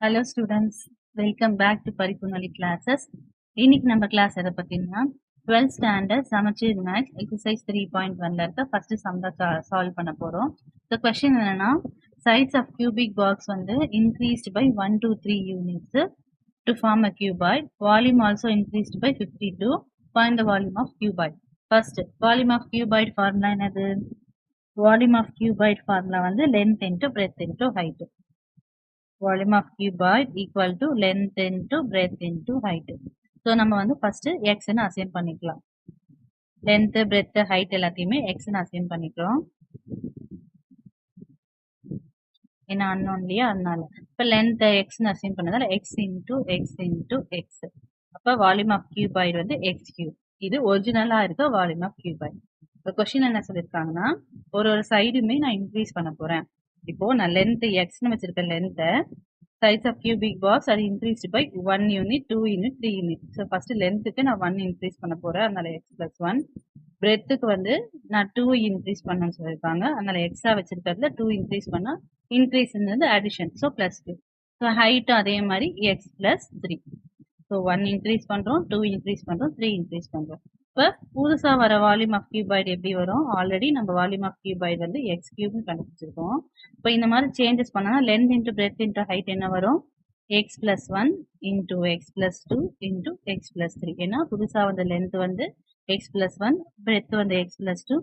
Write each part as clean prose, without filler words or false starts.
Hello students, welcome back to Paripunali classes. இன்னைக்கு நம்ம class எதை பத்தினா 12th standard சமச்சீர் மேக்ஸ் exercise 3.1ல இருக்க first sum தான் சால்வ் பண்ண போறோம். The question என்னன்னா size of cubic box வந்து increased by 1 to 3 units to form a cuboid. Volume also increased by 52. Find the volume of cuboid. First, volume of cuboid formula என்னது? Volume of cuboid formula வந்து length into breadth into height. Volume of cuboid equal to length into breadth into height. So நம்ம வந்து first x ன்னு assign பண்ணிக்கலாம். length, breadth, height எல்லாத்தையுமே x ன்னு assign பண்ணிக்கிறோம். ஏன்னா unknown இல்லையா அதனால. இப்ப length x ன்னு assign பண்ணதால x into x into x. அப்ப volume of cuboid வந்து x cube. இது ஒரிஜினலா இருக்க volume of cuboid. இப்ப கொஸ்டின் என்ன சொல்லிருக்காங்கன்னா ஒரு சைடுமே நான் இன்க்ரீஸ் பண்ண போறேன். இப்போ நான் லென்த் எக்ஸ்னு வச்சிருக்க length size of cubic box அது increased by 1 unit 2 unit 3 unit. So first லென்த்துக்கு நான் 1 இன்க்ரீஸ் பண்ண போறேன், அதனால எக்ஸ் பிளஸ் 1. பிரெத்துக்கு வந்து நான் 2 இன்க்ரீஸ் பண்ணணும்னு சொல்லியிருக்காங்க, அதனால எக்ஸா வச்சிருக்கிறதுல 2 இன்க்ரீஸ் பண்ணா இன்க்ரீஸ்ன்றது அடிஷன், ஸோ பிளஸ் 2. ஸோ ஹைட்டும் அதே மாதிரி எக்ஸ் பிளஸ் 3. ஸோ 1 இன்க்ரீஸ் பண்றோம், 2 இன்க்ரீஸ் பண்றோம், 3 இன்க்ரீஸ் பண்றோம். இப்போ புதுசா வர வால்யூம் ஆஃப் கியூபாய்டு எப்படி வரும்? ஆல்ரெடி நம்ம வால்யூம் ஆஃப் கியூபாய்டு வந்து எக்ஸ் கியூப்னு கண்டுபிடிச்சிருக்கோம். இப்போ இந்த மாதிரி சேஞ்சஸ் பண்ணா length into breadth into height என்ன வரும்? X plus 1 into X plus 2 into X plus 3. ஏன்னா புதுசா வந்த லென்த் வந்து எக்ஸ் பிளஸ் 1, பிரெத் வந்து எக்ஸ் பிளஸ் 2,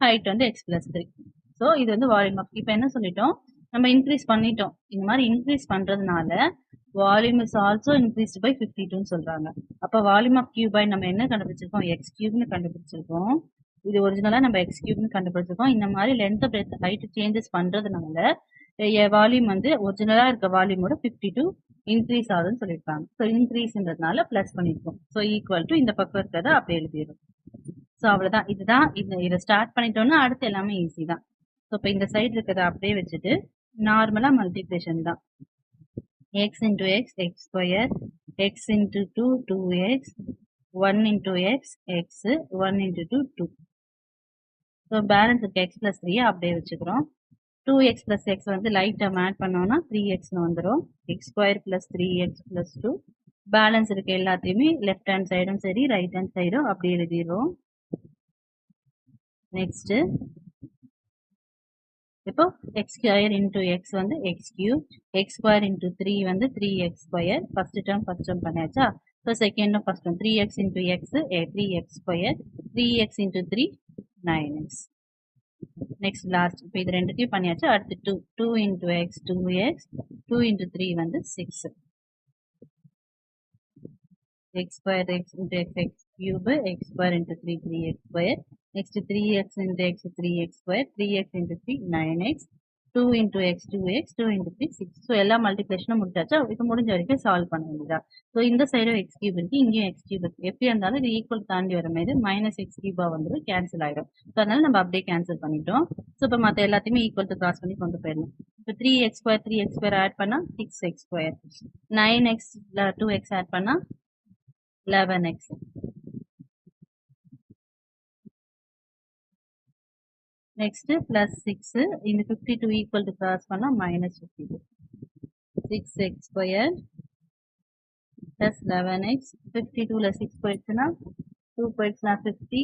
ஹைட் வந்து எக்ஸ் பிளஸ் 3. ஸோ இது வந்து வால்யூம் ஆஃப். இப்போ என்ன சொல்லிட்டோம், நம்ம இன்க்ரீஸ் பண்ணிட்டோம். இந்த மாதிரி இன்க்ரீஸ் பண்றதுனால volume is also increased by 52 சொல்றாங்க. அப்ப வால்யூம் ஆஃப் கியூபாய்டு நம்ம என்ன கண்டுபிடிச்சிருக்கோம்? எக்ஸ் கியூப்னு கண்டுபிடிச்சிருக்கோம். இது ஒரிஜினலா நம்ம எக்ஸ் கியூப்னு கண்டுபிடிச்சிருக்கோம். இந்த மாதிரி லென்த் பிரெத் ஹைட் சேஞ்சஸ் பண்றதுனால வால்யூம் வந்து ஒரிஜினலா இருக்க வால்யூமோட 52 இன்க்ரீஸ் ஆகுதுன்னு சொல்லியிருக்காங்க. ஸோ இன்க்ரீஸ்ன்றதுனால பிளஸ் பண்ணிருக்கோம். ஸோ ஈக்குவல் டு இந்த பக்கம் இருக்கிறத அப்படியே எழுதிடும். ஸோ அவ்வளவுதான். இதுதான் இதை ஸ்டார்ட் பண்ணிட்டோம்னா அடுத்து எல்லாமே ஈஸி தான். ஸோ இப்போ இந்த சைடு இருக்கிறத அப்படியே வச்சுட்டு நார்மலா மல்டிப்ளிகேஷன் தான். x into x, x square, x into 2, 2x, 1 into x, x, 1 into 2, 2. So balance இருக்கு x plus 3 அப்படியே வச்சுக்கிறோம். 2x plus x வந்து லைட் டேர்ம் ஆட் பண்ணோம்னா 3x வந்துரும். x square plus 3x plus 2. Balance இருக்கு எல்லாத்தையுமே லெஃப்ட் ஹேண்ட் சைடும் சரி ரைட் ஹேண்ட் சைடும் அப்படி எழுதிடுறோம். நெக்ஸ்ட் இப்போ எக்ஸ் ஸ்கொயர் இன்டூ எக்ஸ் வந்து x cube, x square into 3 வந்து 3x ஸ்கொயர். ஃபர்ஸ்ட் டேர்ம் பண்ணியாச்சா? So second term first term 3x into x 3x square, 3x into 3 9x. Next last இப்போ இது ரெண்டுத்தையும் பண்ணியாச்சு. அடுத்து 2 இன்டூ எக்ஸ் 2x, 2 இன்டூ 3 வந்து 6. x square x into x x cube, x square into 3 3x square. Next 3x into x 3x square, 3x into 3 9x, 2 into x 2x, 2 into 3 6. So எல்லா மல்டிப்ளிகேஷனும் முடிச்சாச்சா? இப்போ முடிஞ்ச வரைக்கும் சால்வ் பண்ண வேண்டியதா. So இந்த சைடும் X cube இருக்கு, இங்கேயும் எக்ஸ் கியூப் இருக்கு. எப்படி இருந்தாலும் இது ஈக்குவல் தாண்டி வரும்போது மைனஸ் எக்ஸ் கியூபா வந்து கேன்சல் ஆயிடும். ஸோ அதனால நம்ம அப்படியே கேன்சல் பண்ணிட்டோம். ஸோ இப்போ மற்ற எல்லாத்தையுமே ஈக்குவல் டு கிராஸ் பண்ணி கொண்டு போயிடணும். இப்போ 3x square 3x square add பண்ணா 6x square, 9x 2x add பண்ணா 11x. Next plus 6 இந்த 52 equal to cross பண்ணா minus 52. 6x square plus 11x. 52 ல 6 போயிடுச்சுன்னா 2 போயிடுச்சுன்னா 50,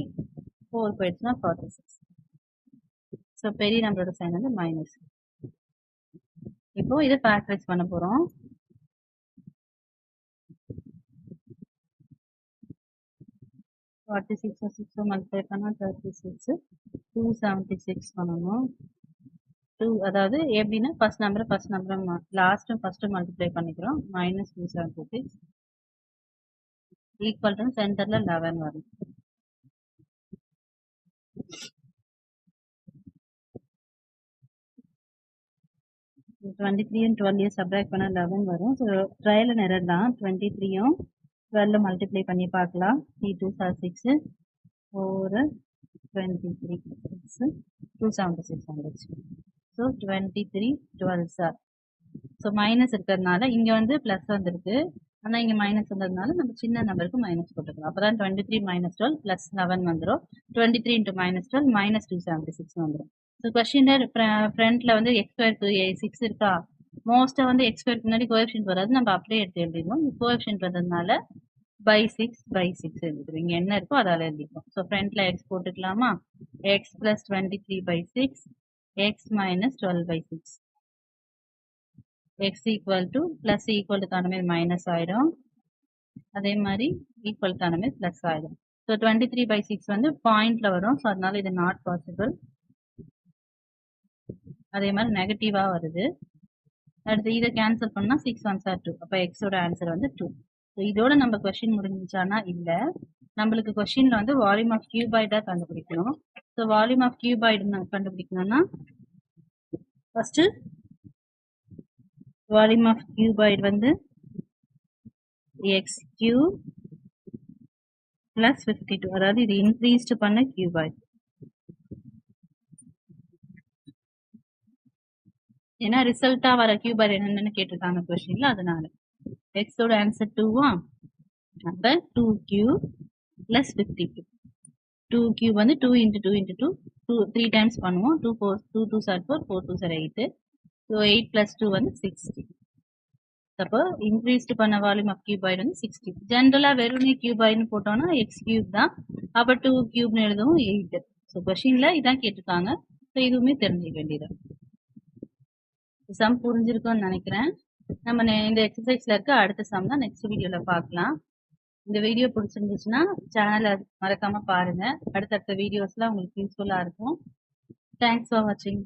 4 போயிடுச்சுன்னா 46. ஸோ பெரிய நம்பரோட சைன் வந்து மைனஸ். இப்போ இதை ஃபேக்டரைஸ் பண்ண போறோம். ஃபார்ட்டி சிக்ஸ் மல்டிப்ளை பண்ணா 36, 276 பண்ணணும். 2 அதாவது எப்படின்னா ஃபர்ஸ்ட் நம்பர் லாஸ்ட்டும் ஃபர்ஸ்ட் மல்டிப்ளை பண்ணிக்கிறோம். மைனஸ் 276 ஈக்குவல் டு சென்டர்ல 11 வரும். டுவெண்ட்டி 12 சப்ராக்ட் பண்ணா 11 வரும். ஸோ ட்ரையல் அண்ட் எரர் தான். 23யும் 12 மல்டிப்ளை பண்ணி பார்க்கலாம். 3 2 6 4 23 6 276 வந்துச்சு. So 23 12 sir. ஸோ மைனஸ் இருக்கிறதுனால இங்க வந்து பிளஸ் வந்திருக்கு, ஆனா இங்க மைனஸ் வந்ததுனால நம்ம சின்ன நம்பருக்கு மைனஸ் போட்டுக்கலாம். அப்பதான் 23 மைனஸ் 12 பிளஸ் 11 வந்துடும். 23 இன்டூ மைனஸ் 12 மைனஸ் 276 வந்துடும். ஸோ கொஸ்டின் ஃப்ரண்ட்ல வந்து எக்ஸ் ஸ்கொயர் 6 இருக்கா, மோஸ்டா வந்து எக்ஸ் ஸ்கொயருக்கு முன்னாடி கோஎஃபிஷியன்ட் வராது, நம்ம அப்படியே எடுத்து எழுதிடுவோம். கோஎஃபிஷியன்ட் வந்ததுனால by 6 எழுதிக்கிறோம். இங்க என்ன இருக்கோ அதால எழுதிக்கிறோம். ஸோ ஃப்ரண்ட்ல எக்ஸ் போட்டுக்கலாமா? X plus 23/6 x minus 12/6 x equal to plus equal to மாதிரி மைனஸ் ஆயிடும், அதே மாதிரி ஈக்குவல் டு மாதிரி பிளஸ் ஆயிடும். ஸோ 23/6 வந்து பாயிண்ட்ல வரும், ஸோ அதனால இது நாட் பாசிபிள். அதே மாதிரி நெகட்டிவா வருது. அடுத்து இதை கேன்சல் பண்ணா 6 1s are 2. அப்ப எக்ஸோட ஆன்சர் வந்து 2. ஸோ இதோட நம்ம கொஸ்டின் முடிஞ்சானா இல்ல, நம்மளுக்கு கொஸ்டின்ல வந்து வால்யூம் ஆஃப் கியூபாய்டா கண்டுபிடிக்கணும். ஸோ வால்யூம் ஆஃப் கியூபாய்டு கண்டுபிடிக்கணும்னா ஃபர்ஸ்ட் வால்யூம் ஆஃப் கியூபாய்டு வந்து எக்ஸ் கியூப் பிளஸ் 52, அதாவது இது இன்க்ரீஸ்டு பண்ண கியூபாய்டு. ஏன்னா ரிசல்ட்டா வர கியூபாய்டு என்னன்னு கேட்டிருக்காங்க கொஸ்டின்ல, அதனால எக்ஸோட ஆன்சர் 2வா, அப்ப 2 கியூப் பிளஸ் 52. 2 கியூப் வந்து 2 into 2 into 2 3 டைம்ஸ் பண்ணுவோம். 2 2s are 4 4 2s are 8. So 8 plus 2 வந்து 60. அப்போ இன்க்ரீஸ்டு பண்ண வால்யூம் ஆஃப் கியூபாய்டு வந்து 60. ஜென்ரலா வெறும் கியூபாய்டுன்னு போட்டோம்னா எக்ஸ் கியூப் தான், அப்ப 2 கியூப்னு எழுதவும் 8. ஸோ கொஸ்டின்ல இதான் கேட்டிருக்காங்க. ஸோ இதுவுமே தெரிஞ்சுக்க வேண்டியது. சம் புரிஞ்சிருக்கும்னு நினைக்கிறேன். நம்ம இந்த எக்ஸசைஸ்ல இருக்க அடுத்த சம் தான் நெக்ஸ்ட் வீடியோல பார்க்கலாம். இந்த வீடியோ பிடிச்சிருந்துச்சுன்னா சேனலை மறக்காம பாருங்க. அடுத்தடுத்த வீடியோஸ்லாம் உங்களுக்கு யூஸ்ஃபுல்லா இருக்கும். தேங்க்ஸ் ஃபார் வாட்சிங்.